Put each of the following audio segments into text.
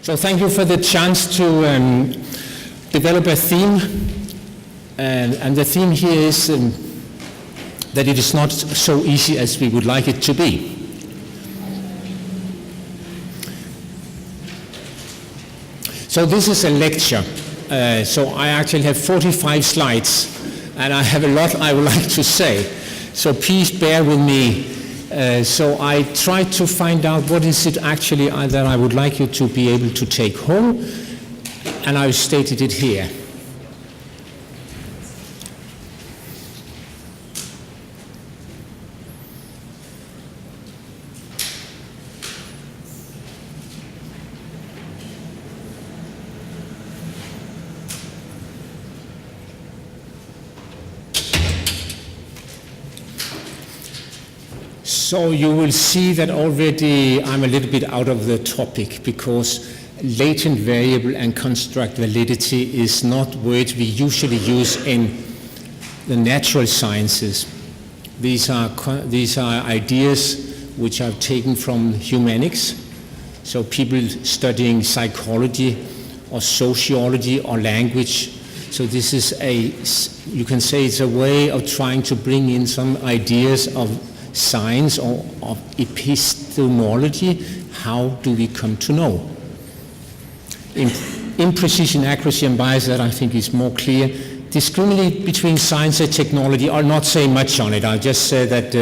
So thank you for the chance to develop a theme. And the theme here is that it is not so easy as we would like it to be. So this is a lecture. So I actually have 45 slides, and I have a lot I would like to say. So please bear with me. So I tried to find out what is it actually that I would like you to be able to take home, and I've stated it here. So you will see that already I'm a little bit out of the topic, because latent variable and construct validity is not words we usually use in the natural sciences. These are ideas which I've taken from humanics. So people studying psychology or sociology or language. So this is you can say it's a way of trying to bring in some ideas of science or of epistemology. How do we come to know? Imprecision, accuracy, and bias, that I think is more clear. Discriminate between science and technology. I'll not say much on it. I'll just say that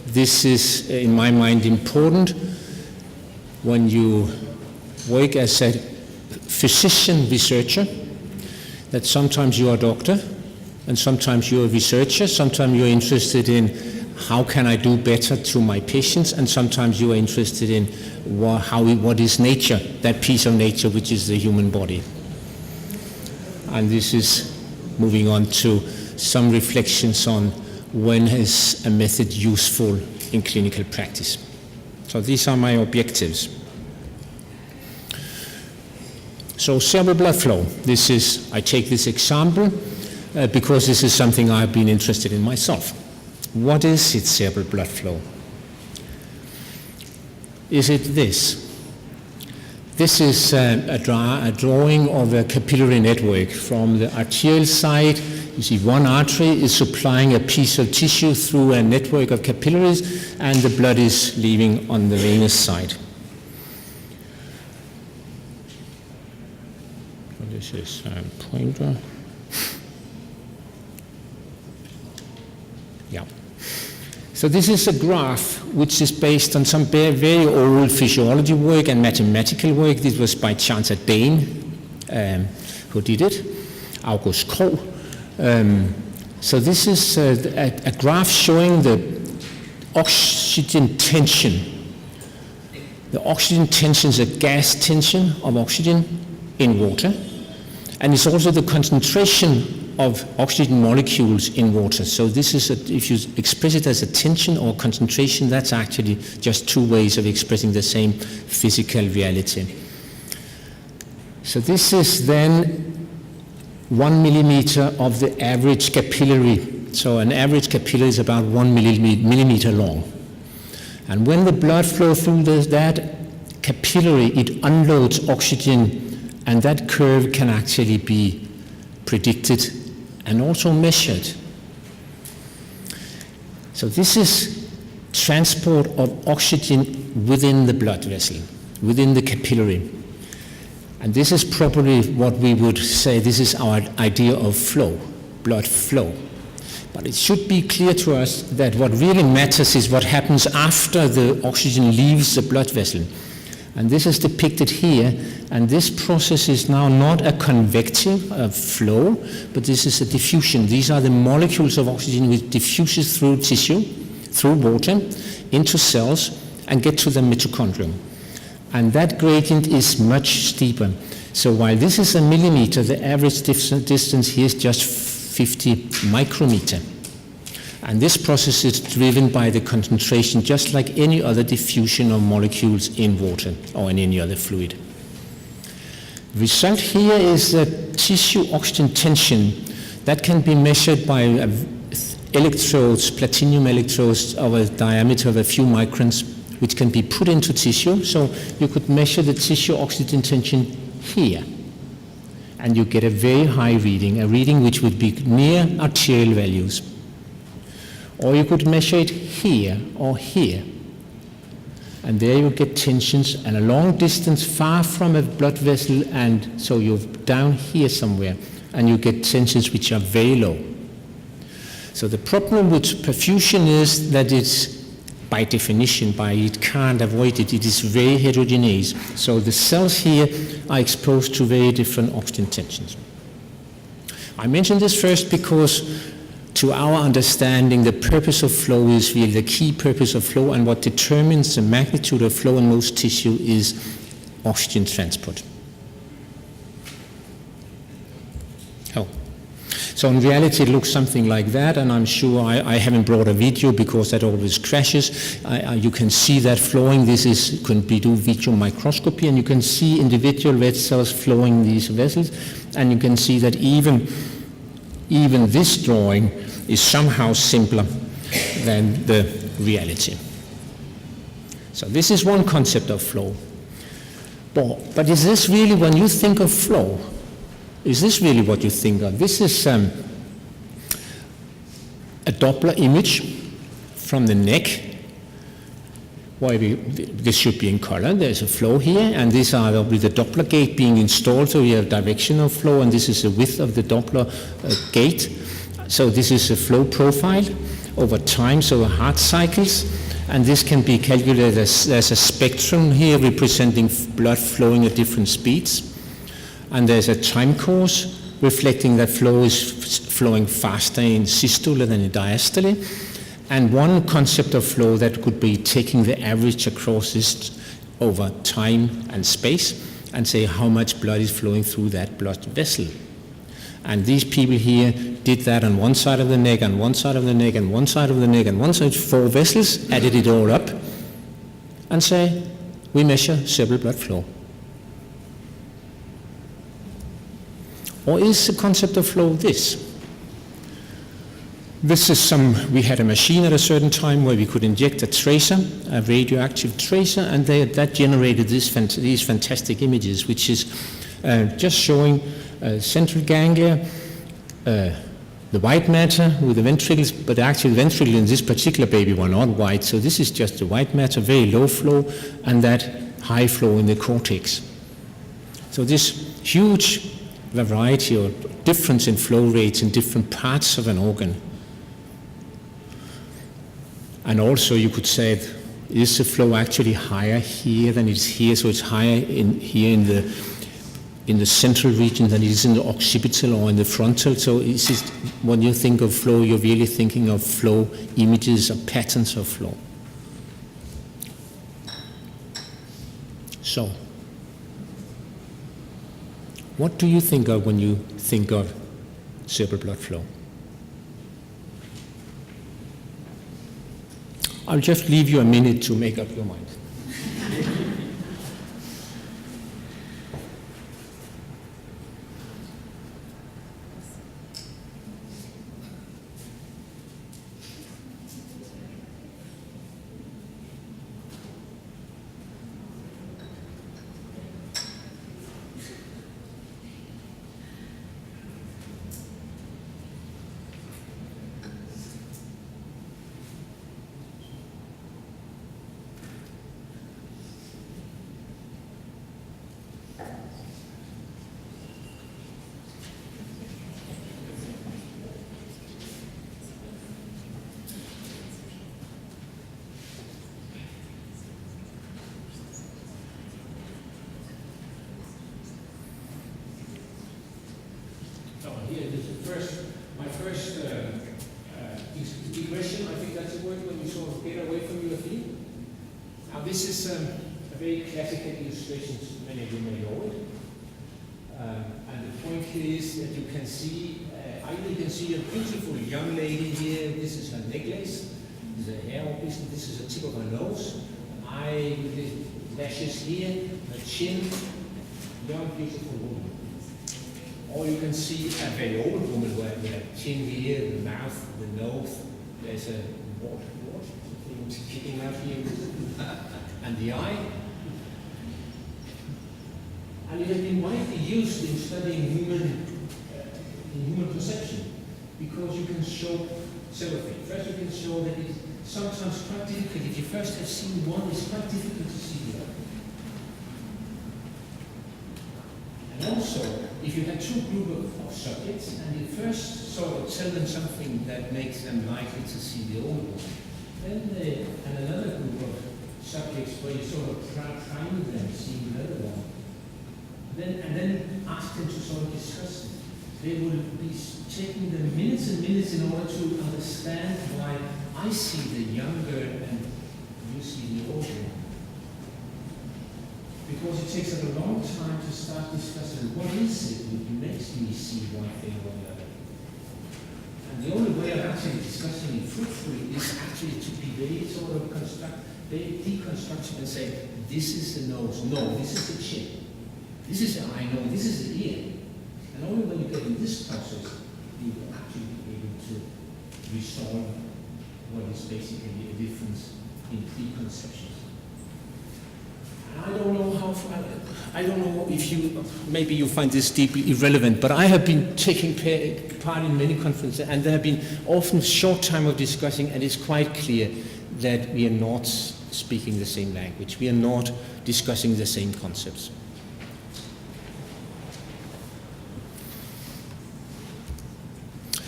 this is, in my mind, important when you work as a physician researcher, that sometimes you're a doctor, and sometimes you're a researcher, sometimes you're interested in how can I do better to my patients, and sometimes you are interested in what is nature, that piece of nature which is the human body. And this is moving on to some reflections on when is a method useful in clinical practice. So these are my objectives. So cerebral blood flow. I take this example because this is something I've been interested in myself. What is it, cerebral blood flow? Is it this? This is a drawing of a capillary network. From the arterial side, you see one artery is supplying a piece of tissue through a network of capillaries, and the blood is leaving on the venous side. So this is a pointer. Yeah. So this is a graph which is based on some very old physiology work and mathematical work. This was by Chancellor Dane who did it, August Krogh. So this is a graph showing the oxygen tension. The oxygen tension is a gas tension of oxygen in water, and it's also the concentration of oxygen molecules in water. So this is, if you express it as a tension or concentration, that's actually just two ways of expressing the same physical reality. So this is then 1 millimeter of the average capillary. So an average capillary is about 1 millimeter long. And when the blood flows through that capillary, it unloads oxygen, and that curve can actually be predicted and also measured. So this is transport of oxygen within the blood vessel, within the capillary. And this is probably what we would say, this is our idea of flow, blood flow. But it should be clear to us that what really matters is what happens after the oxygen leaves the blood vessel. And this is depicted here, and this process is now not a convective flow, but this is a diffusion. These are the molecules of oxygen which diffuses through tissue, through water, into cells, and get to the mitochondrium. And that gradient is much steeper. So while this is a millimeter, the average distance here is just 50 micrometer. And this process is driven by the concentration, just like any other diffusion of molecules in water or in any other fluid. The result here is that tissue oxygen tension that can be measured by electrodes, platinum electrodes of a diameter of a few microns, which can be put into tissue. So you could measure the tissue oxygen tension here, and you get a very high reading, a reading which would be near arterial values. Or you could measure it here or here, and there you get tensions and a long distance far from a blood vessel, and so you're down here somewhere, and you get tensions which are very low. So the problem with perfusion is that it's, by definition, it can't avoid it, it is very heterogeneous. So the cells here are exposed to very different oxygen tensions. I mention this first because to our understanding, the purpose of flow is really the key purpose of flow, and what determines the magnitude of flow in most tissue is oxygen transport. So in reality it looks something like that, and I'm sure I haven't brought a video because that always crashes. You can see that flowing. This can be do video microscopy, and you can see individual red cells flowing these vessels, and you can see that even this drawing is somehow simpler than the reality. So this is one concept of flow. But is this really, when you think of flow, is this really what you think of? This is a Doppler image from the neck. This should be in color. There's a flow here, and these are with the Doppler gate being installed, so we have directional flow, and this is the width of the Doppler gate. So this is a flow profile over time, so heart cycles, and this can be calculated as a spectrum here representing blood flowing at different speeds. And there's a time course reflecting that flow is flowing faster in systole than in diastole. And one concept of flow that could be taking the average across this over time and space and say how much blood is flowing through that blood vessel. And these people here did that on one side of the neck, on one side of the neck, and one side of the neck, and one side, 4 vessels, added it all up, and say, we measure cerebral blood flow. Or is the concept of flow this? This is we had a machine at a certain time where we could inject a tracer, a radioactive tracer, and that generated these fantastic images, which is just showing central ganglia, the white matter with the ventricles, but actually the ventricles in this particular baby were not white, so this is just the white matter, very low flow, and that high flow in the cortex. So this huge variety or difference in flow rates in different parts of an organ. And also you could say, is the flow actually higher here than it is here? So it's higher here in the central region than it is in the occipital or in the frontal. So is it, when you think of flow, you're really thinking of flow images or patterns of flow. So, what do you think of when you think of cerebral blood flow? I'll just leave you a minute to make up your mind. Here, this is my first digression. I think that's the word when you sort of get away from your feet. Now this is a very classical illustration, many of you may know it. And the point here is that you can see, either you can see a beautiful young lady here. This is her necklace. This is her hair, obviously. This is the tip of her nose. An eye with the lashes here, her chin. Young, beautiful woman. Or you can see a very old woman with a chin here, the mouth, the nose. There's a things kicking out here, and the eye. And it has been widely used in studying human perception, because you can show several things. First, you can show that it's sometimes quite difficult. If you first have seen one, it's quite difficult to see the other. And also, if you have two groups of subjects, and you first sort of tell them something that makes them likely to see the older one, then and another group of subjects where you sort of prime them seeing the other one, and then ask them to sort of discuss it. They will be taking them minutes and minutes in order to understand why I see the younger and you see the older one. Because it takes a long time to start discussing what is it that makes me see one thing or the other. And the only way of actually discussing it fruitfully is actually to be very sort of deconstructive and say, this is the nose, no, this is the chin. This is the eye, no, this is the ear. And only when you get in this process, you will actually be able to resolve what is basically a difference in preconceptions. And I don't know if you, maybe you find this deeply irrelevant, but I have been taking part in many conferences, and there have been often short time of discussing, and it's quite clear that we are not speaking the same language. We are not discussing the same concepts.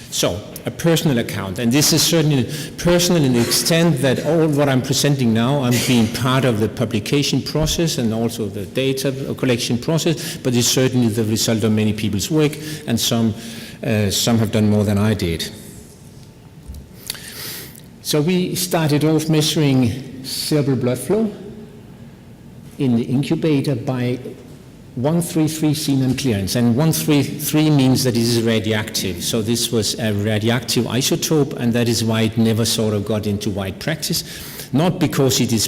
So, a personal account, and this is certainly personal in the extent that all what I'm presenting now, I'm being part of the publication process and also the data collection process, but it's certainly the result of many people's work, and some have done more than I did. So we started off measuring cerebral blood flow in the incubator by 133 xenon clearance, and 133 means that it is radioactive. So this was a radioactive isotope, and that is why it never sort of got into wide practice. Not because it is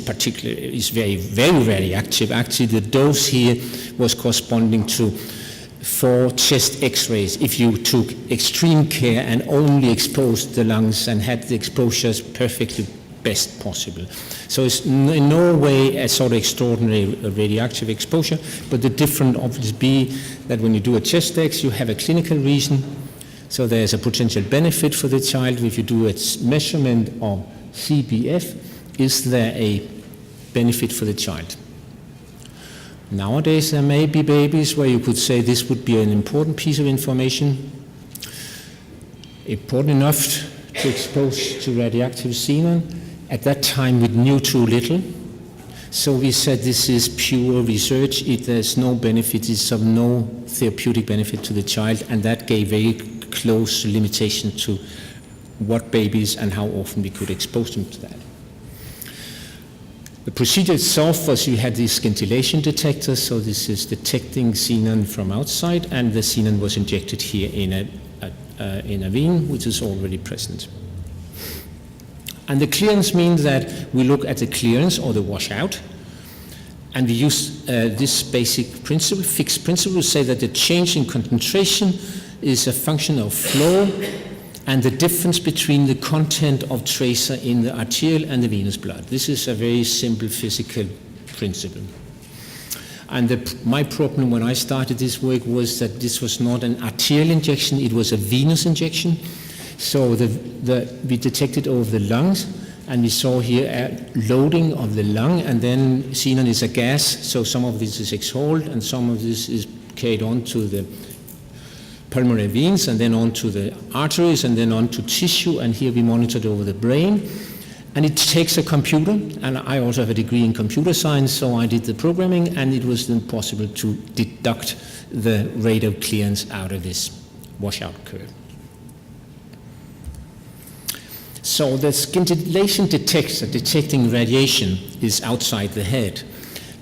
very, very radioactive. Actually, the dose here was corresponding to 4 chest X-rays if you took extreme care and only exposed the lungs and had the exposures perfectly best possible. So it's in no way a sort of extraordinary radioactive exposure, but the difference obviously be that when you do a chest X, you have a clinical reason, so there's a potential benefit for the child. If you do a measurement of CBF, is there a benefit for the child? Nowadays, there may be babies where you could say this would be an important piece of information, important enough to expose to radioactive xenon. At that time, we knew too little, so we said this is pure research. There's no benefit, it's of no therapeutic benefit to the child, and that gave very close limitation to what babies and how often we could expose them to that. The procedure itself was you had these scintillation detectors, so this is detecting xenon from outside, and the xenon was injected here in a vein, which is already present. And the clearance means that we look at the clearance or the washout, and we use this basic principle, fixed principle, to say that the change in concentration is a function of flow and the difference between the content of tracer in the arterial and the venous blood. This is a very simple physical principle. And my problem when I started this work was that this was not an arterial injection, it was a venous injection. So we detected over the lungs, and we saw here a loading of the lung, and then xenon is a gas, so some of this is exhaled, and some of this is carried on to the pulmonary veins, and then on to the arteries, and then on to tissue, and here we monitored over the brain. And it takes a computer, and I also have a degree in computer science, so I did the programming, and it was then possible to deduct the rate of clearance out of this washout curve. So the scintillation detector detecting radiation is outside the head.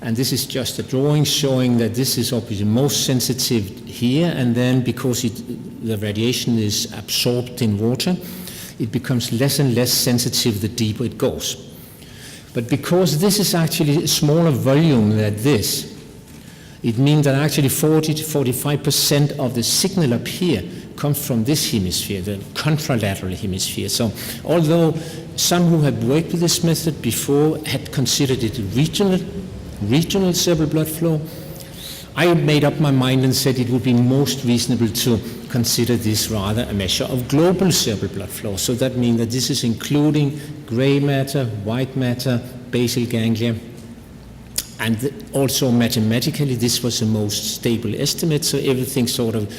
And this is just a drawing showing that this is obviously most sensitive here, and then because the radiation is absorbed in water, it becomes less and less sensitive the deeper it goes. But because this is actually a smaller volume than this, it means that actually 40 to 45% of the signal up here comes from this hemisphere, the contralateral hemisphere. So although some who have worked with this method before had considered it regional cerebral blood flow, I made up my mind and said it would be most reasonable to consider this rather a measure of global cerebral blood flow. So that means that this is including gray matter, white matter, basal ganglia, and also mathematically this was the most stable estimate, so everything sort of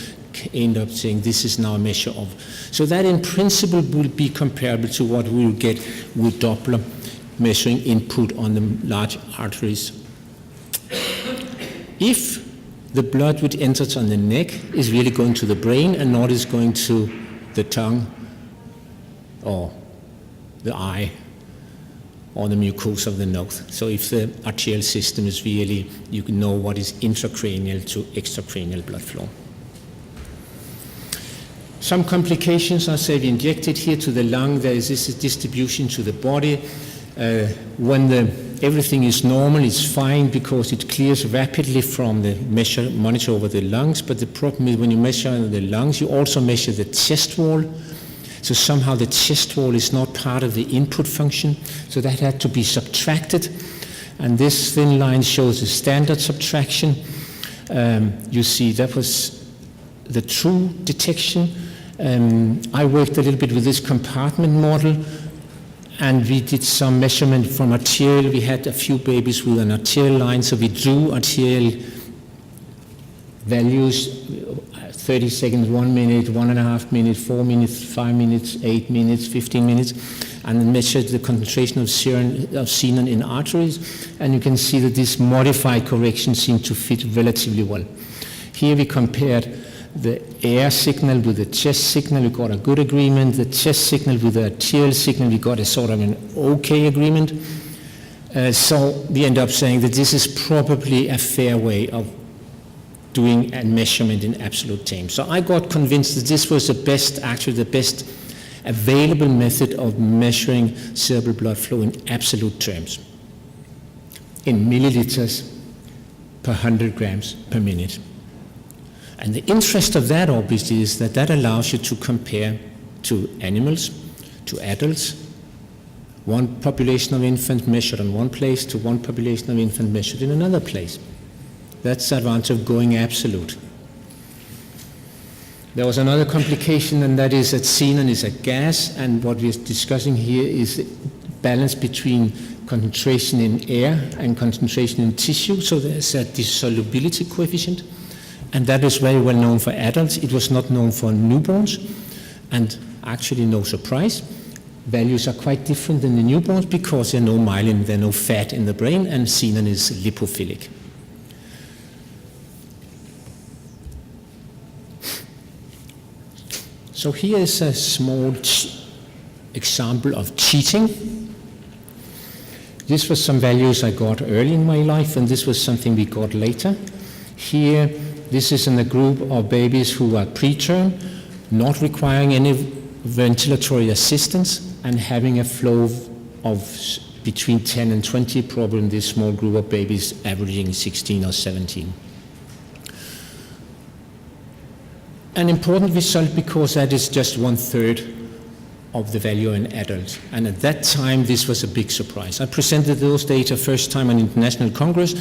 ended up saying this is now a measure of. So that in principle will be comparable to what we will get with Doppler measuring input on the large arteries. If the blood which enters on the neck is really going to the brain and not is going to the tongue or the eye or the mucosa of the nose. So if the arterial system is really, you can know what is intracranial to extracranial blood flow. Some complications are, say, injected here to the lung. There is this distribution to the body. When everything is normal, it's fine because it clears rapidly from the monitor over the lungs. But the problem is when you measure the lungs, you also measure the chest wall. So somehow the chest wall is not part of the input function. So that had to be subtracted. And this thin line shows the standard subtraction. You see that was the true detection. I worked a little bit with this compartment model, and we did some measurement from arterial. We had a few babies with an arterial line, so we drew arterial values, 30 seconds, 1 minute, 1.5 minutes, 4 minutes, 5 minutes, 8 minutes, 15 minutes, and then measured the concentration of xenon in arteries. And you can see that this modified correction seemed to fit relatively well. Here we compared the air signal with the chest signal. We got a good agreement. The chest signal with the arterial signal, we got a sort of an okay agreement. So we end up saying that this is probably a fair way of doing a measurement in absolute terms. So I got convinced that this was the best available method of measuring cerebral blood flow in absolute terms, in milliliters per 100 grams per minute. And the interest of that, obviously, is that that allows you to compare to animals, to adults, one population of infants measured in one place to one population of infants measured in another place. That's the advantage of going absolute. There was another complication, and that is that xenon is a gas, and what we're discussing here is the balance between concentration in air and concentration in tissue, so there's a dissolubility coefficient. And that is very well known for adults. It was not known for newborns, and actually no surprise. Values are quite different than the newborns because there are no myelin, there are no fat in the brain, and xenon is lipophilic. So here is a small example of cheating. This was some values I got early in my life, and this was something we got later. Here, this is in a group of babies who are preterm, not requiring any ventilatory assistance, and having a flow of between 10 and 20, probably in this small group of babies averaging 16 or 17. An important result because that is just 1/3 of the value in adults. And at that time, this was a big surprise. I presented those data first time on International Congress.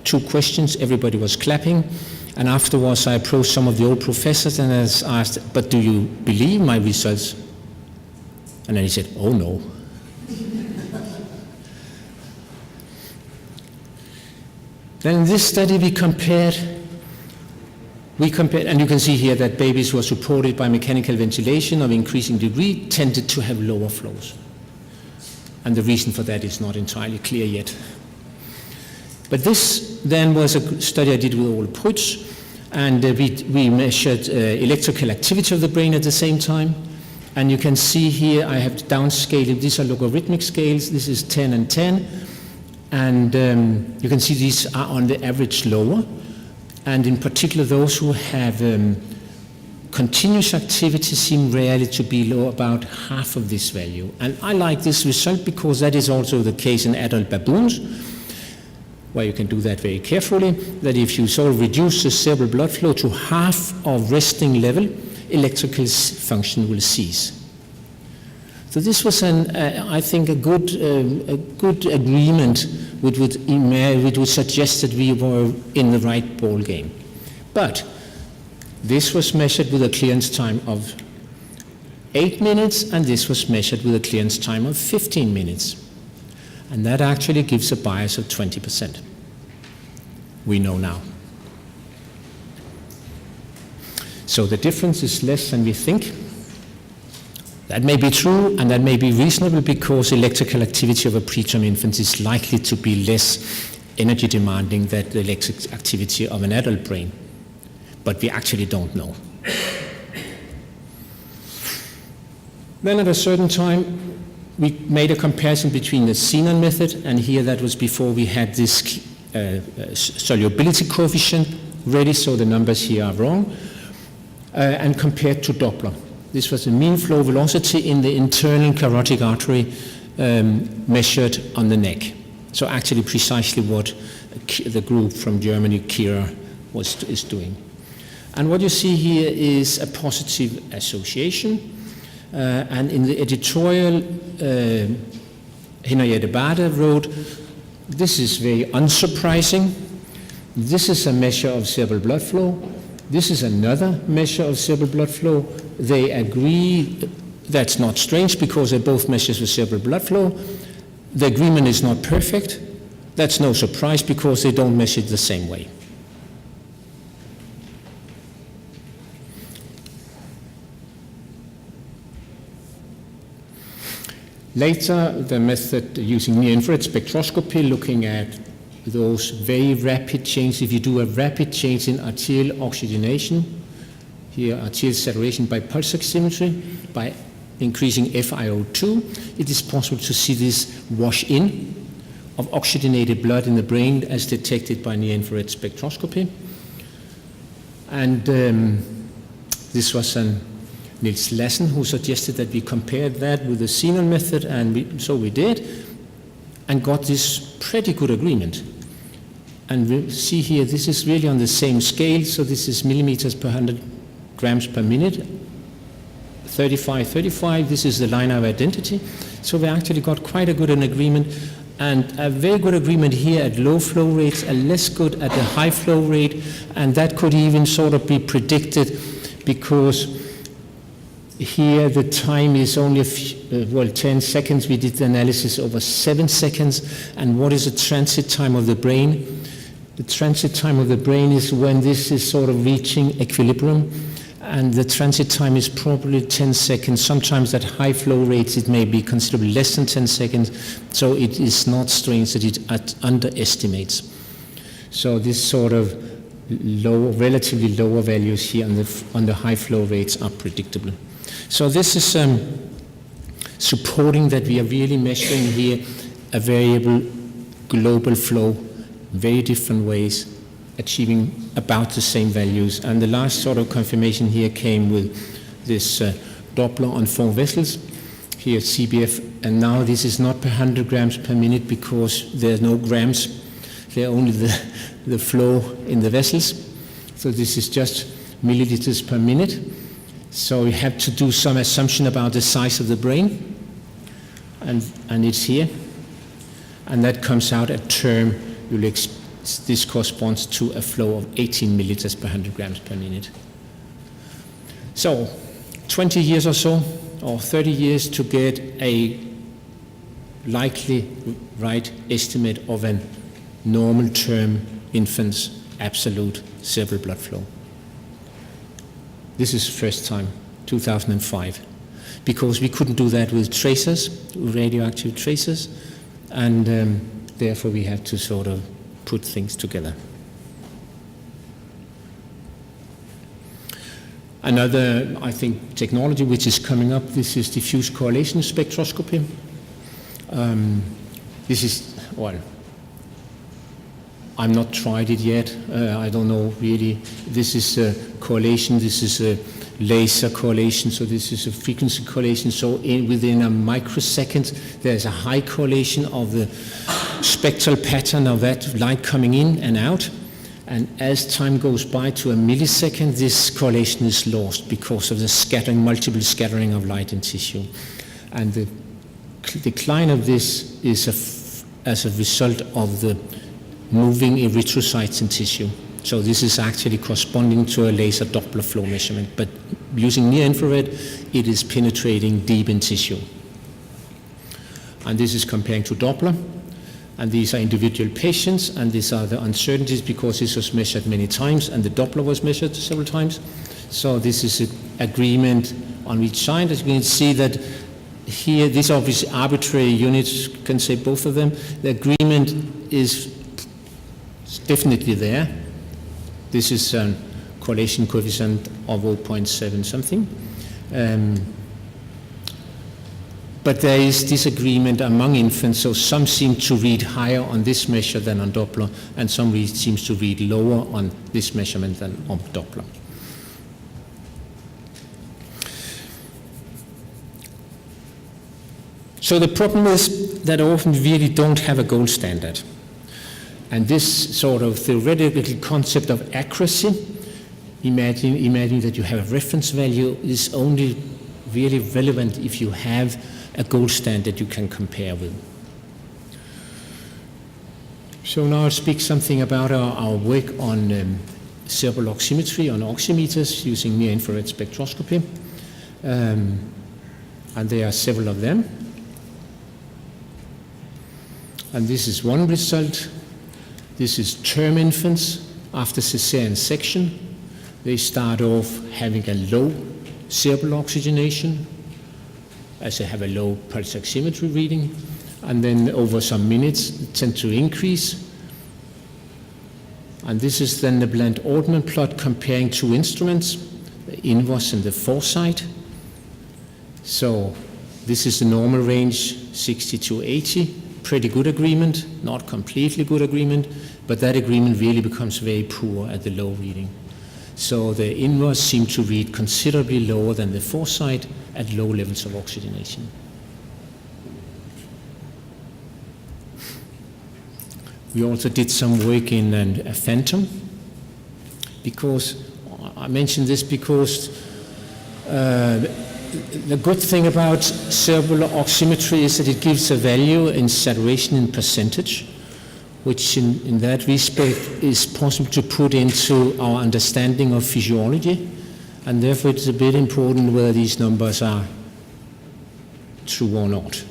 2 questions, everybody was clapping. And afterwards, I approached some of the old professors and I asked, but do you believe my results? And then he said, oh no. Then in this study, we compared, and you can see here that babies who are supported by mechanical ventilation of increasing degree tended to have lower flows. And the reason for that is not entirely clear yet. But this then was a study I did with all puts, and we measured electrical activity of the brain at the same time. And you can see here I have downscaled, these are logarithmic scales, this is 10 and 10. And you can see these are on the average lower. And in particular, those who have continuous activity seem rarely to be low, about half of this value. And I like this result because that is also the case in adult baboons, where you can do that very carefully, that if you sort of reduce the cerebral blood flow to half of resting level, electrical function will cease. So this was, I think, a good agreement which would suggest that we were in the right ball game. But this was measured with a clearance time of 8 minutes, and this was measured with a clearance time of 15 minutes. And that actually gives a bias of 20%. We know now. So the difference is less than we think. That may be true, and that may be reasonable, because electrical activity of a preterm infant is likely to be less energy demanding than the electric activity of an adult brain. But we actually don't know. Then at a certain time, we made a comparison between the xenon method, and here that was before we had this solubility coefficient ready, so the numbers here are wrong, and compared to Doppler. This was the mean flow velocity in the internal carotid artery measured on the neck. So actually precisely what the group from Germany, Kira, is doing. And what you see here is a positive association. And in the editorial, Henriette Bade wrote, this is very unsurprising. This is a measure of cerebral blood flow. This is another measure of cerebral blood flow. They agree. That's not strange, because they're both measures of cerebral blood flow. The agreement is not perfect. That's no surprise, because they don't measure it the same way. Later, the method using near-infrared spectroscopy, looking at those very rapid changes. If you do a rapid change in arterial oxygenation, here arterial saturation by pulse oximetry, by increasing FiO2, it is possible to see this wash in of oxygenated blood in the brain as detected by near-infrared spectroscopy. And this was Niels Lassen who suggested that we compared that with the xenon method, and so we did, and got this pretty good agreement. And we see here, this is really on the same scale, so this is millimeters per 100 grams per minute, 35, 35, this is the line of identity. So we actually got quite a good an agreement, and a very good agreement here at low flow rates, and less good at the high flow rate, and that could even sort of be predicted, because here the time is only 10 seconds. We did the analysis over 7 seconds. And what is the transit time of the brain? The transit time of the brain is when this is sort of reaching equilibrium, and the transit time is probably 10 seconds. Sometimes at high flow rates it may be considerably less than 10 seconds, so it is not strange that it underestimates. So this sort of relatively lower values here on the high flow rates are predictable. So this is supporting that we are really measuring here a variable global flow, very different ways, achieving about the same values. And the last sort of confirmation here came with this Doppler on 4 vessels, here CBF, and now this is not per 100 grams per minute, because there's no grams, they're only the flow in the vessels. So this is just milliliters per minute. So we have to do some assumption about the size of the brain, and it's here. And that comes out a term, this corresponds to a flow of 18 milliliters per 100 grams per minute. So 20 years or so, or 30 years to get a likely right estimate of a normal term infant's absolute cerebral blood flow. This is first time, 2005, because we couldn't do that with tracers, radioactive tracers, and therefore we have to sort of put things together. Another, I think, technology which is coming up, this is diffuse correlation spectroscopy. This is, well, I've not tried it yet. I don't know really. This is a correlation. This is a laser correlation. So this is a frequency correlation. So within a microsecond, there's a high correlation of the spectral pattern of that light coming in and out. And as time goes by to a millisecond, this correlation is lost because of the scattering, multiple scattering of light in tissue. And the decline of this is as a result of the moving erythrocytes in tissue. So this is actually corresponding to a laser Doppler flow measurement, but using near-infrared, it is penetrating deep in tissue. And this is comparing to Doppler, and these are individual patients, and these are the uncertainties because this was measured many times, and the Doppler was measured several times. So this is an agreement on each side. As you can see that here, these are obviously arbitrary units, you can say both of them. The agreement is definitely there. This is a correlation coefficient of 0.7 something. But there is disagreement among infants, so some seem to read higher on this measure than on Doppler, and some seems to read lower on this measurement than on Doppler. So the problem is that often we really don't have a gold standard. And this sort of theoretical concept of accuracy, imagine that you have a reference value, is only really relevant if you have a gold standard you can compare with. So now I'll speak something about our work on cerebral oximetry, on oximeters using near-infrared spectroscopy. And there are several of them. And this is one result. This is term infants after cesarean section. They start off having a low cerebral oxygenation, as they have a low pulse oximetry reading, and then over some minutes tend to increase. And this is then the Bland-Ortman plot comparing two instruments, the inverse and the foresight. So this is the normal range, 60 to 80. Pretty good agreement, not completely good agreement, but that agreement really becomes very poor at the low reading. So the inverse seem to read considerably lower than the foresight at low levels of oxygenation. We also did some work in a phantom, because I mentioned this because the good thing about cerebral oximetry is that it gives a value in saturation in percentage, which in that respect is possible to put into our understanding of physiology, and therefore it's a bit important whether these numbers are true or not.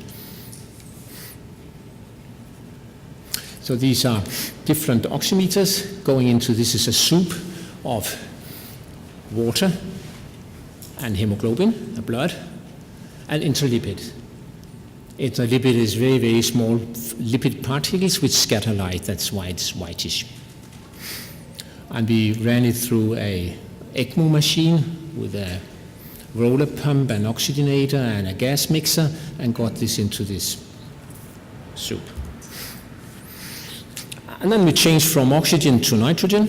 So these are different oximeters going into, this is a soup of water and hemoglobin, the blood, and interlipid. Interlipid is very, very small lipid particles which scatter light, that's why it's whitish. And we ran it through a ECMO machine with a roller pump, an oxygenator, and a gas mixer, and got this into this soup. And then we changed from oxygen to nitrogen,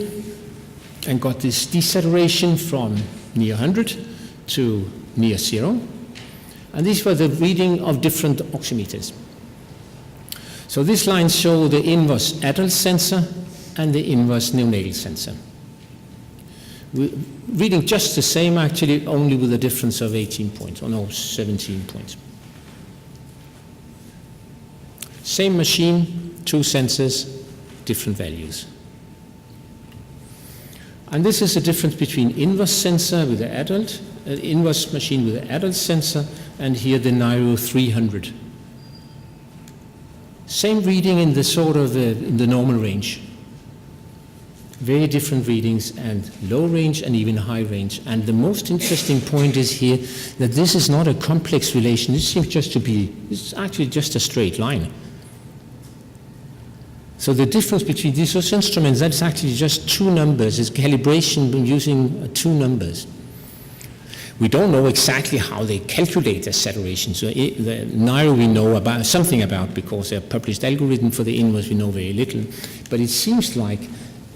and got this desaturation from near 100 to near 0. And these were the reading of different oximeters. So these lines show the inverse adult sensor and the inverse neonatal sensor. Reading just the same, actually, only with a difference of 18 points, or no, 17 points. Same machine, two sensors, different values. And this is the difference between inverse sensor with the adult, inverse machine with the adult sensor, and here the NIRS 300. Same reading in the sort of in the normal range. Very different readings, and low range and even high range. And the most interesting point is here that this is not a complex relation. This seems just to be, it's actually just a straight line. So the difference between these two instruments, that's actually just two numbers. It's calibration using two numbers. We don't know exactly how they calculate the saturation. So the NIRS we know about something about, because they're published algorithm. For the inverse we know very little. But it seems like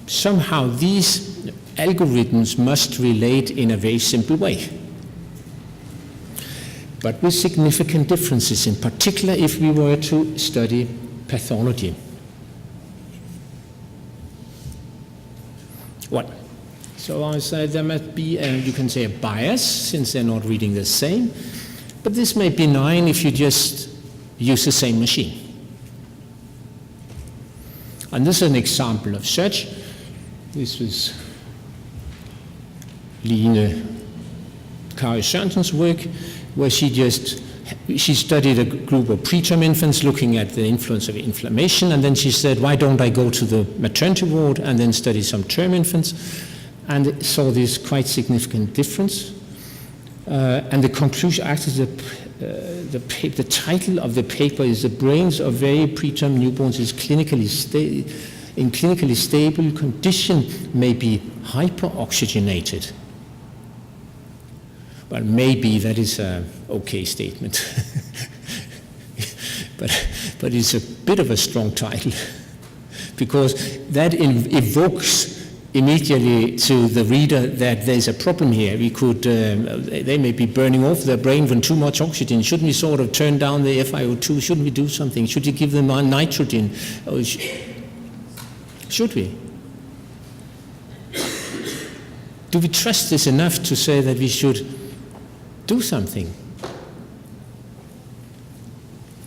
somehow these algorithms must relate in a very simple way, but with significant differences, in particular if we were to study pathology. Well, so I said there must be, you can say, a bias, since they're not reading the same, but this may be benign if you just use the same machine. And this is an example of such. This was Line Kari Sørensen's work, where she studied a group of preterm infants looking at the influence of inflammation, and then she said, why don't I go to the maternity ward and then study some term infants, and saw this quite significant difference. And the conclusion, actually the title of the paper is "The brains of very preterm newborns is in clinically stable condition may be hyperoxygenated." Well, maybe that is an okay statement, but it's a bit of a strong title, because that evokes immediately to the reader that there's a problem here. We could, they may be burning off their brain from too much oxygen. Shouldn't we sort of turn down the FiO2? Shouldn't we do something? Should we give them nitrogen? Or should we? Do we trust this enough to say that we should do something?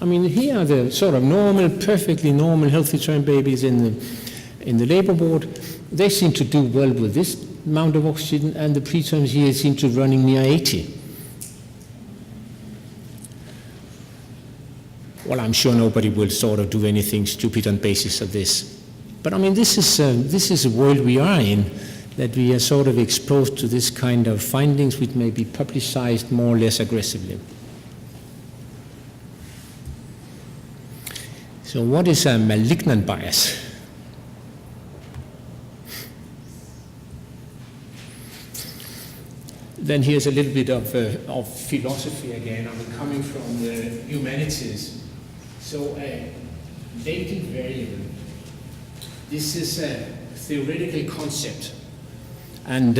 I mean, here are the sort of normal, perfectly normal, healthy term babies in the labor ward. They seem to do well with this amount of oxygen, and the preterms here seem to be running near 80. Well, I'm sure nobody will sort of do anything stupid on basis of this. But I mean, this is a world we are in, that we are sort of exposed to this kind of findings which may be publicized more or less aggressively. So what is a malignant bias? Then here's a little bit of philosophy again. I'm coming from the humanities. So a latent variable. This is a theoretical concept. And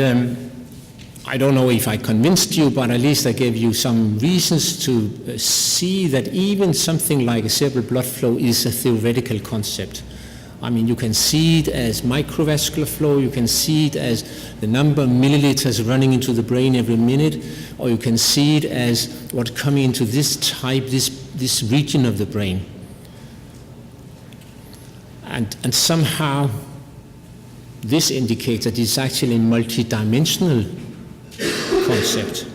I don't know if I convinced you, but at least I gave you some reasons to see that even something like a cerebral blood flow is a theoretical concept. I mean, you can see it as microvascular flow, you can see it as the number of milliliters running into the brain every minute, or you can see it as what coming into this type, this region of the brain. And somehow this indicates that it's actually a multidimensional concept.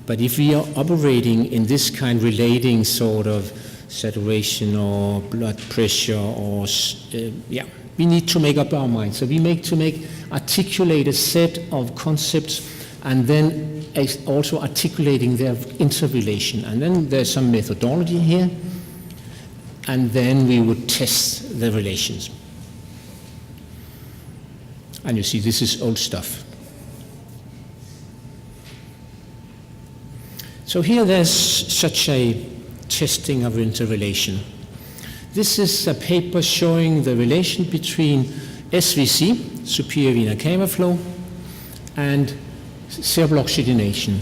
But if we are operating in this kind, relating sort of saturation or blood pressure, or we need to make up our mind. So we articulate a set of concepts, and then also articulating their interrelation. And then there's some methodology here, and then we would test the relations. And you see, this is old stuff. So here there's such a testing of interrelation. This is a paper showing the relation between SVC, superior vena cava flow, and cerebral oxygenation.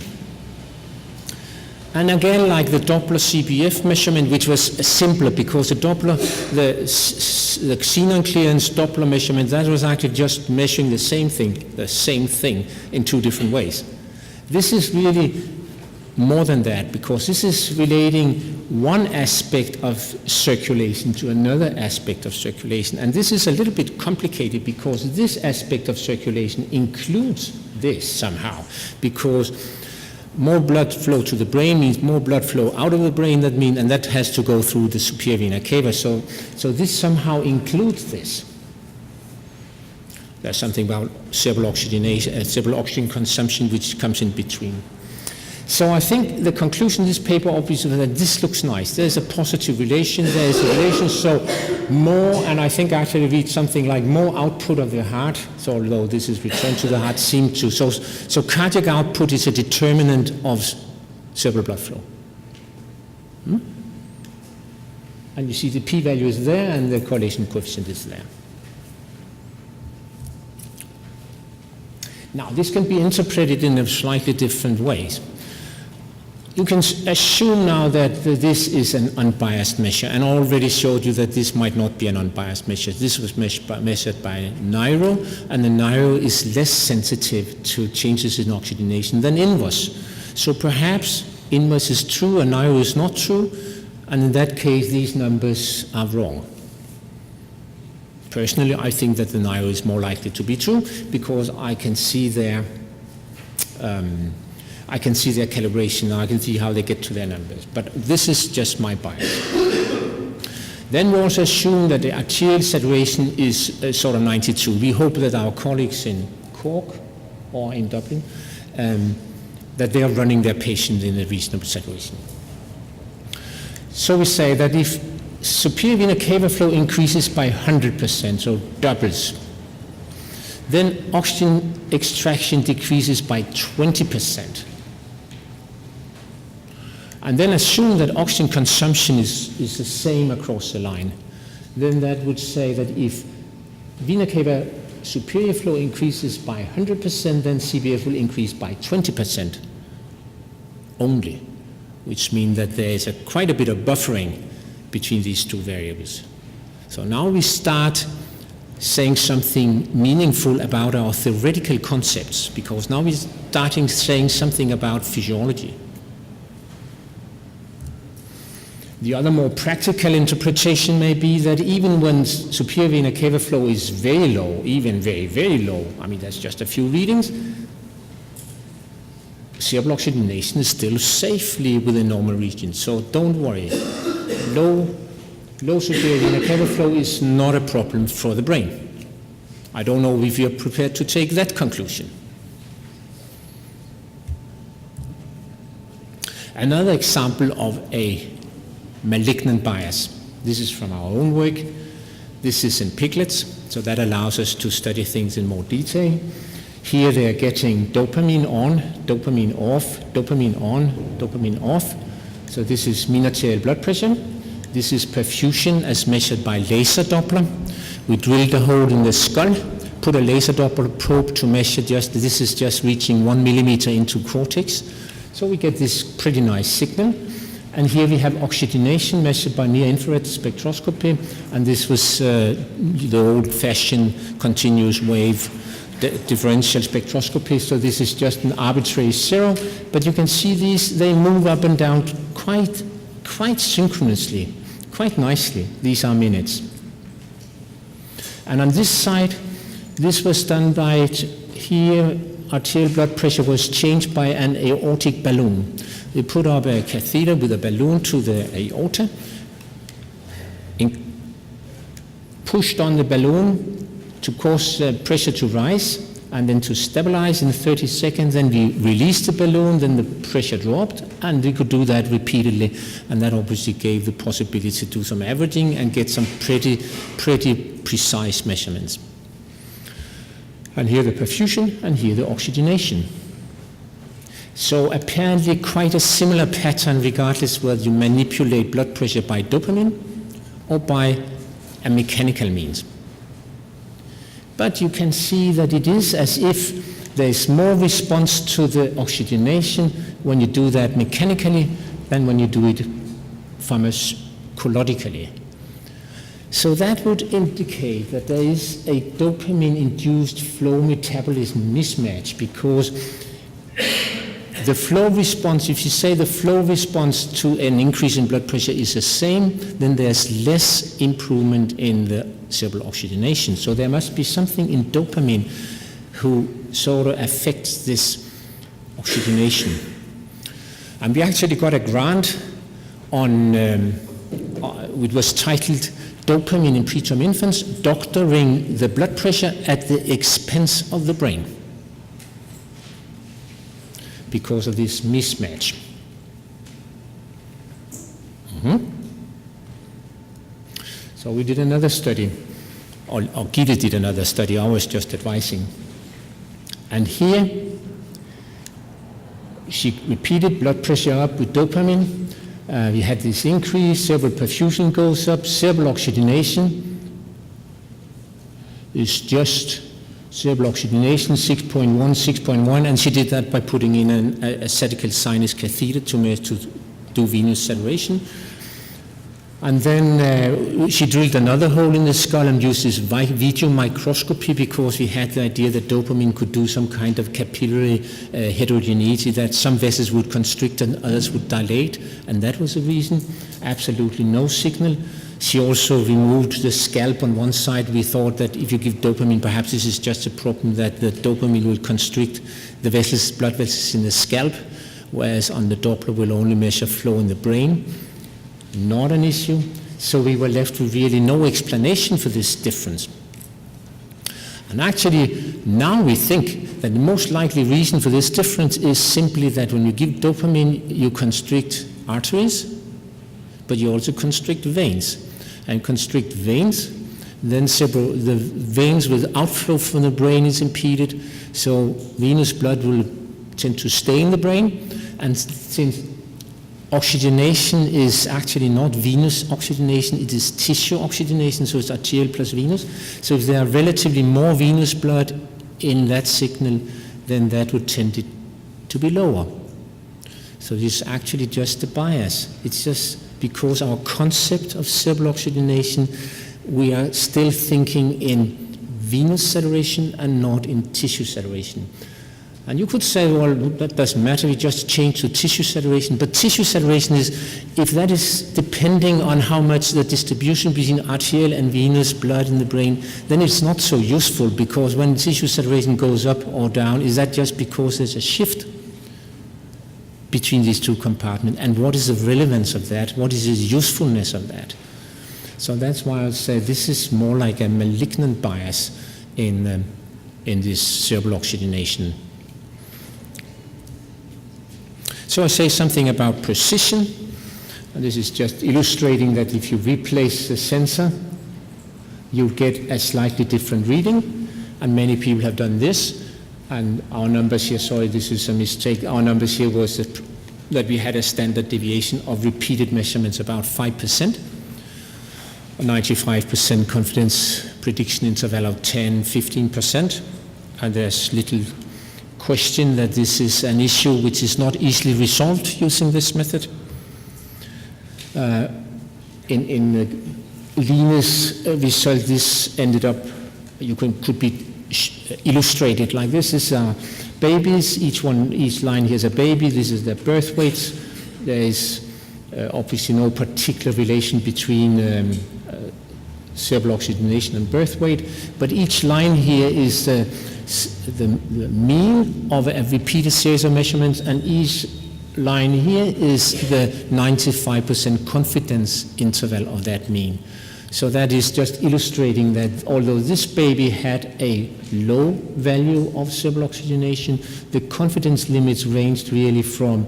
And again, like the Doppler CBF measurement, which was simpler because the Doppler, the xenon clearance Doppler measurement, that was actually just measuring the same thing in two different ways. This is really more than that, because this is relating one aspect of circulation to another aspect of circulation. And this is a little bit complicated because this aspect of circulation includes this somehow, because more blood flow to the brain means more blood flow out of the brain, and that has to go through the superior vena cava. So this somehow includes this. There's something about cerebral oxygenation, cerebral oxygen consumption, which comes in between. So I think the conclusion of this paper obviously is that this looks nice. There's a positive relation, there's a relation, so more, and I think actually read something like more output of the heart, so although this is return to the heart, seem to, so cardiac output is a determinant of cerebral blood flow. And you see the p-value is there and the correlation coefficient is there. Now this can be interpreted in a slightly different ways. you can assume now that this is an unbiased measure, and I already showed you that this might not be an unbiased measure. This was measured by NIRS, and the NIRS is less sensitive to changes in oxygenation than INVOS. So perhaps INVOS is true and NIRS is not true, and in that case these numbers are wrong. Personally, I think that the NIRS is more likely to be true because I can see their calibration, I can see how they get to their numbers. But this is just my bias. Then we also assume that the arterial saturation is sort of 92. We hope that our colleagues in Cork or in Dublin, that they are running their patients in a reasonable saturation. So we say that if superior vena cava flow increases by 100%, so doubles, then oxygen extraction decreases by 20%. And then assume that oxygen consumption is the same across the line. Then that would say that if vena cava superior flow increases by 100%, then CVF will increase by 20% only, which means that there is quite a bit of buffering between these two variables. So now we start saying something meaningful about our theoretical concepts, because now we're starting saying something about physiology. The other more practical interpretation may be that even when superior vena cava flow is very low, even very, very low, I mean that's just a few readings, cerebral oxygenation is still safely within normal region. So don't worry. Low superior vena cava flow is not a problem for the brain. I don't know if you're prepared to take that conclusion. Another example of a malignant bias. This is from our own work. This is in piglets, so that allows us to study things in more detail. Here they are getting dopamine on, dopamine off, dopamine on, dopamine off. So this is mean arterial blood pressure. This is perfusion as measured by laser Doppler. We drilled a hole in the skull, put a laser Doppler probe to measure this is just reaching 1 millimeter into cortex. So we get this pretty nice signal. And here we have oxygenation measured by near-infrared spectroscopy, and this was the old-fashioned continuous wave differential spectroscopy, so this is just an arbitrary zero, but you can see these, they move up and down quite synchronously, quite nicely. These are minutes. And on this side, this was done by, here arterial blood pressure was changed by an aortic balloon. We put up a catheter with a balloon to the aorta, pushed on the balloon to cause the pressure to rise and then to stabilize in 30 seconds. Then we released the balloon, then the pressure dropped, and we could do that repeatedly. And that obviously gave the possibility to do some averaging and get some pretty precise measurements. And here the perfusion, and here the oxygenation. So apparently quite a similar pattern regardless whether you manipulate blood pressure by dopamine or by a mechanical means. But you can see that it is as if there is more response to the oxygenation when you do that mechanically than when you do it pharmacologically. So that would indicate that there is a dopamine-induced flow metabolism mismatch, because the flow response, if you say the flow response to an increase in blood pressure is the same, then there's less improvement in the cerebral oxygenation. So there must be something in dopamine who sort of affects this oxygenation. And we actually got a grant on, it was titled Dopamine in Preterm Infants, Doctoring the Blood Pressure at the Expense of the Brain, because of this mismatch. So we did another study, or Gitte did another study, I was just advising. And here, she repeated blood pressure up with dopamine. We had this increase, cerebral perfusion goes up, cerebral oxygenation is just cerebral oxygenation 6.1, 6.1, and she did that by putting in a ascetical sinus catheter to do venous saturation. And then she drilled another hole in the skull and used this video microscopy because we had the idea that dopamine could do some kind of capillary heterogeneity, that some vessels would constrict and others would dilate, and that was the reason. Absolutely no signal. She also removed the scalp on one side. We thought that if you give dopamine, perhaps this is just a problem that the dopamine will constrict the vessels, blood vessels in the scalp, whereas on the Doppler we'll only measure flow in the brain. Not an issue. So we were left with really no explanation for this difference. And actually, now we think that the most likely reason for this difference is simply that when you give dopamine, you constrict arteries, but you also constrict veins. And constrict veins, then the veins with outflow from the brain is impeded, so venous blood will tend to stay in the brain. And since oxygenation is actually not venous oxygenation, it is tissue oxygenation, so it's arterial plus venous. So if there are relatively more venous blood in that signal, then that would tend it to be lower. So this is actually just a bias. It's just because our concept of cerebral oxygenation, we are still thinking in venous saturation and not in tissue saturation. And you could say, well, that doesn't matter, we just change to tissue saturation. But tissue saturation is, if that is depending on how much the distribution between arterial and venous blood in the brain, then it's not so useful, because when tissue saturation goes up or down, is that just because there's a shift between these two compartments? And what is the relevance of that? What is the usefulness of that? So that's why I would say this is more like a malignant bias in this cerebral oxygenation. So I say something about precision, and this is just illustrating that if you replace the sensor, you get a slightly different reading, and many people have done this, and our numbers here, sorry, this is a mistake, our numbers here was that we had a standard deviation of repeated measurements about 5%, a 95% confidence prediction interval of 10-15%, and there's little question that this is an issue which is not easily resolved using this method. In the Linus result, this ended up, could be illustrated like this. These are babies, each line here is a baby, this is their birth weights. There is obviously no particular relation between cerebral oxygenation and birth weight, but each line here is the mean of a repeated series of measurements, and each line here is the 95% confidence interval of that mean. So that is just illustrating that although this baby had a low value of cerebral oxygenation, the confidence limits ranged really from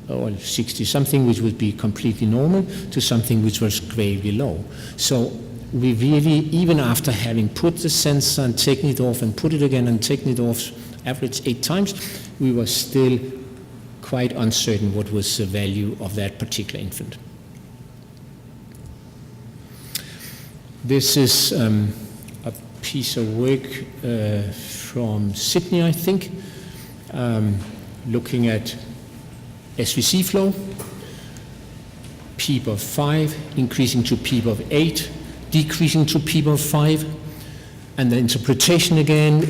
60-something, which would be completely normal, to something which was gravely low. So we really, even after having put the sensor and taken it off and put it again and taken it off, average 8 times, we were still quite uncertain what was the value of that particular infant. This is a piece of work from Sydney, I think, looking at SVC flow, PEEP of 5, increasing to PEEP of 8, decreasing to PEEP of 5, and the interpretation again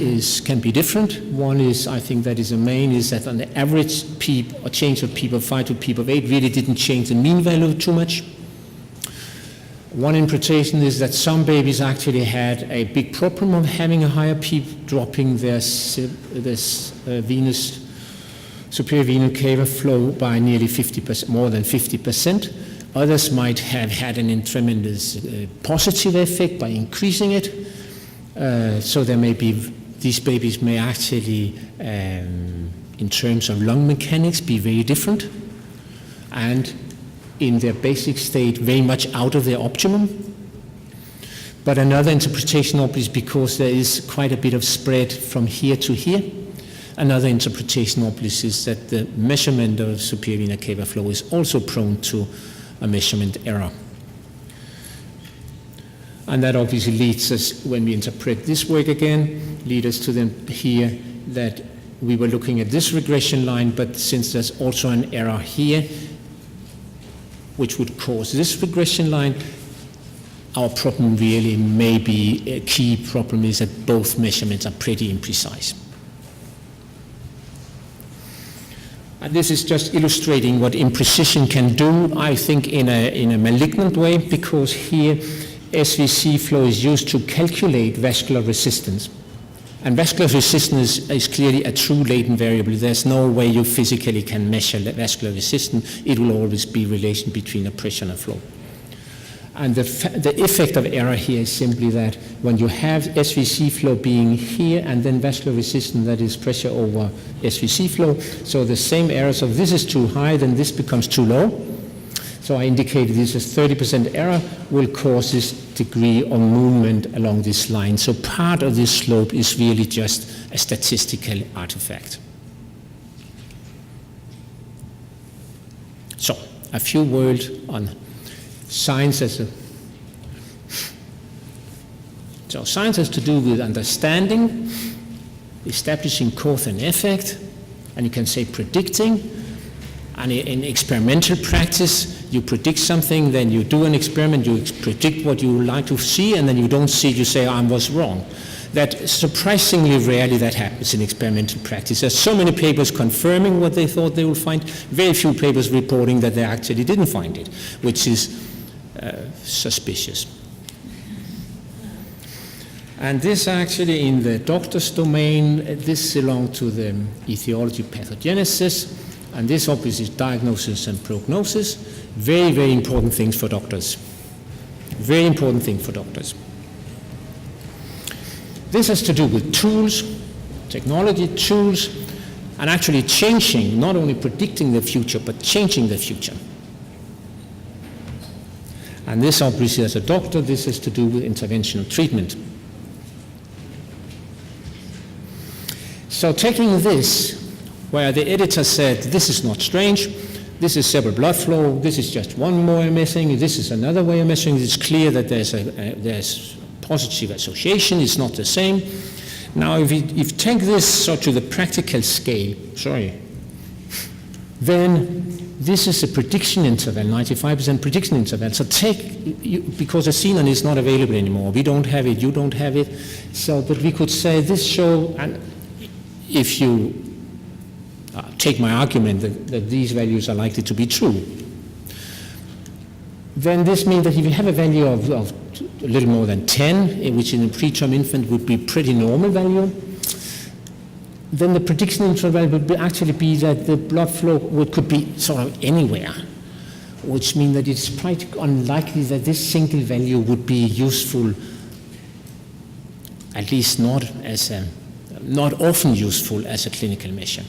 can be different. One is, I think that is the main, is that on the average PEEP, a change of PEEP of 5 to PEEP of 8 really didn't change the mean value too much. One interpretation is that some babies actually had a big problem of having a higher PEEP, dropping their venous, superior venous cava flow by nearly 50%, more than 50%. Others might have had a tremendous positive effect by increasing it. So there may be, these babies may actually, in terms of lung mechanics, be very different, and in their basic state very much out of their optimum. But another interpretation obviously, because there is quite a bit of spread from here to here, another interpretation obviously is that the measurement of superior vena cava flow is also prone to a measurement error. And that obviously leads us, when we interpret this work again, lead us to them here that we were looking at this regression line, but since there's also an error here, which would cause this regression line, our problem really may be, a key problem is that both measurements are pretty imprecise. And this is just illustrating what imprecision can do, I think, in a malignant way, because here SVC flow is used to calculate vascular resistance. And vascular resistance is clearly a true latent variable. There's no way you physically can measure vascular resistance. It will always be relation between a pressure and a flow. And the effect of error here is simply that when you have SVC flow being here and then vascular resistance, that is pressure over SVC flow, so the same error, so if this is too high, then this becomes too low. So I indicated this as 30% error will cause this degree of movement along this line. So part of this slope is really just a statistical artifact. So a few words on science as a... So science has to do with understanding, establishing cause and effect, and you can say predicting. And in experimental practice, you predict something, then you do an experiment, you predict what you would like to see, and then you don't see it, you say, I was wrong. That surprisingly rarely that happens in experimental practice. There's so many papers confirming what they thought they would find, very few papers reporting that they actually didn't find it, which is suspicious. And this actually in the doctor's domain, this belongs to the etiology pathogenesis. And this obviously is diagnosis and prognosis. Very, very important things for doctors. Very important thing for doctors. This has to do with tools, technology, tools, and actually changing, not only predicting the future, but changing the future. And this obviously as a doctor, this has to do with interventional treatment. So taking this, where the editor said, this is not strange, this is cerebral blood flow, this is just one way of measuring, this is another way of measuring, it's clear that there's positive association, it's not the same. Now if you take this so to the practical scale, then this is a prediction interval, 95% prediction interval. So because the xenon is not available anymore, we don't have it, you don't have it, so but we could say this show, and if you take my argument that these values are likely to be true, then this means that if you have a value of a little more than 10, which in a preterm infant would be pretty normal value, then the prediction interval would actually be that the blood flow could be sort of anywhere, which means that it's quite unlikely that this single value would be useful, at least not often useful as a clinical measure.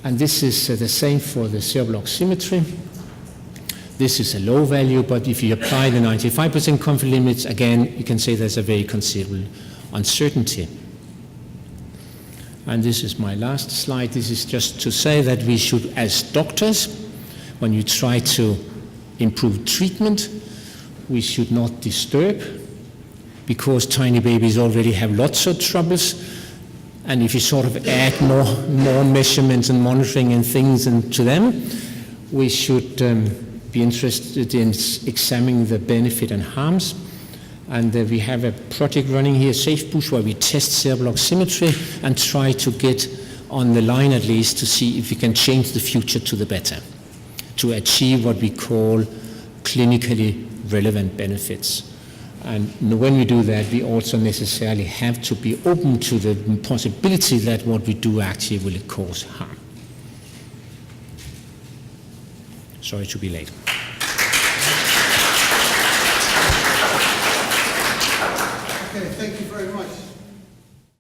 And this is the same for the cerebral oximetry. This is a low value, but if you apply the 95% confidence limits, again, you can say there's a very considerable uncertainty. And this is my last slide. This is just to say that we should, as doctors, when you try to improve treatment, we should not disturb, because tiny babies already have lots of troubles. And if you sort of add more measurements and monitoring and things to them, we should be interested in examining the benefit and harms. And we have a project running here, SafePush, where we test cerebral oximetry and try to get on the line at least to see if we can change the future to the better, to achieve what we call clinically relevant benefits. And when we do that, we also necessarily have to be open to the possibility that what we do actually will cause harm. Sorry to be late.